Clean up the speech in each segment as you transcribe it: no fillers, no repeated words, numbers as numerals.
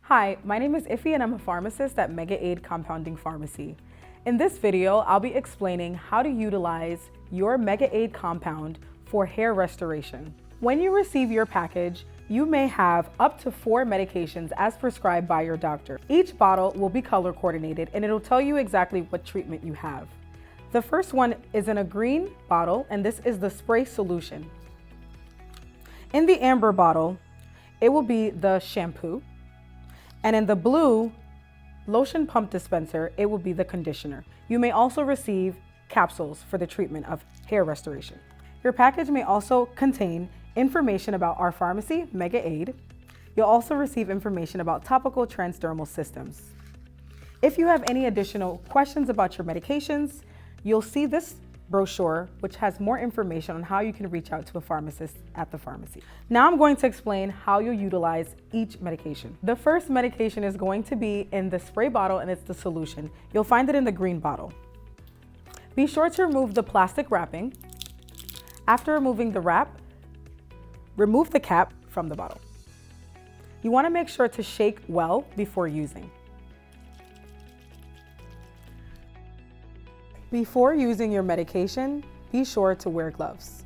Hi, my name is Iffy and I'm a pharmacist at Mega Aid Compounding Pharmacy. In this video, I'll be explaining how to utilize your Mega Aid compound for hair restoration. When you receive your package, you may have up to 4 medications as prescribed by your doctor. Each bottle will be color coordinated and it'll tell you exactly what treatment you have. The first one is in a green bottle and this is the spray solution. In the amber bottle, it will be the shampoo. And in the blue lotion pump dispenser, it will be the conditioner. You may also receive capsules for the treatment of hair restoration. Your package may also contain information about our pharmacy, Mega Aid. You'll also receive information about topical transdermal systems. If you have any additional questions about your medications, you'll see this brochure, which has more information on how you can reach out to a pharmacist at the pharmacy. Now I'm going to explain how you'll utilize each medication. The first medication is going to be in the spray bottle and it's the solution. You'll find it in the green bottle. Be sure to remove the plastic wrapping. After removing the wrap, remove the cap from the bottle. You want to make sure to shake well before using. Before using your medication, be sure to wear gloves.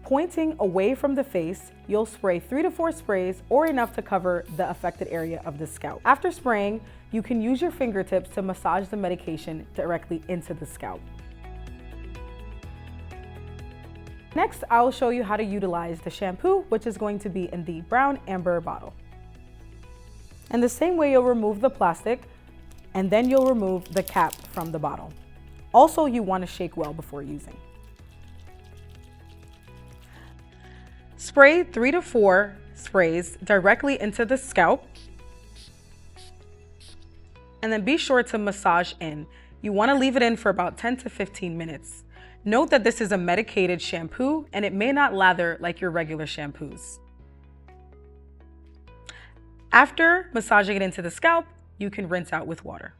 Pointing away from the face, you'll spray 3 to 4 sprays or enough to cover the affected area of the scalp. After spraying, you can use your fingertips to massage the medication directly into the scalp. Next, I'll show you how to utilize the shampoo, which is going to be in the brown amber bottle. And the same way you'll remove the plastic and then you'll remove the cap from the bottle. Also, you want to shake well before using. Spray 3 to 4 sprays directly into the scalp. And then be sure to massage in. You want to leave it in for about 10 to 15 minutes. Note that this is a medicated shampoo and it may not lather like your regular shampoos. After massaging it into the scalp, you can rinse out with water.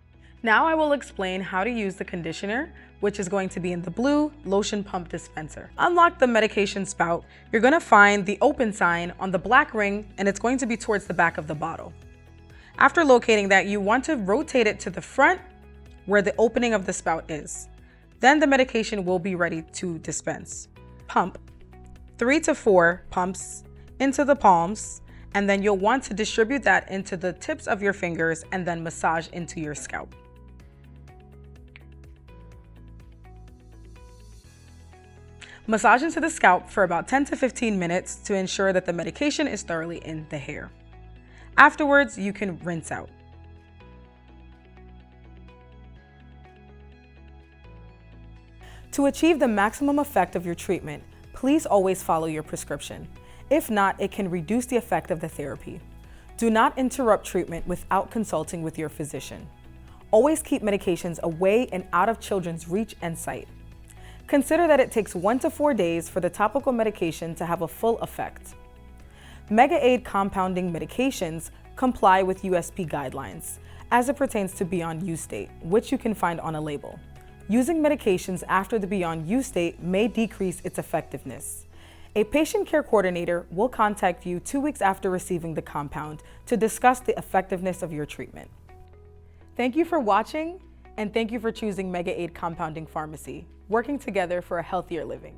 Now I will explain how to use the conditioner, which is going to be in the blue lotion pump dispenser. Unlock the medication spout. You're going to find the open sign on the black ring and it's going to be towards the back of the bottle. After locating that, you want to rotate it to the front where the opening of the spout is. Then the medication will be ready to dispense. Pump 3 to 4 pumps into the palms, and then you'll want to distribute that into the tips of your fingers and then massage into your scalp. Massage into the scalp for about 10 to 15 minutes to ensure that the medication is thoroughly in the hair. Afterwards, you can rinse out. To achieve the maximum effect of your treatment, please always follow your prescription. If not, it can reduce the effect of the therapy. Do not interrupt treatment without consulting with your physician. Always keep medications away and out of children's reach and sight. Consider that it takes 1 to 4 days for the topical medication to have a full effect. Mega Aid compounding medications comply with USP guidelines as it pertains to beyond use date, which you can find on a label. Using medications after the beyond use date may decrease its effectiveness. A patient care coordinator will contact you 2 weeks after receiving the compound to discuss the effectiveness of your treatment. Thank you for watching, and thank you for choosing Mega Aid Compounding Pharmacy, working together for a healthier living.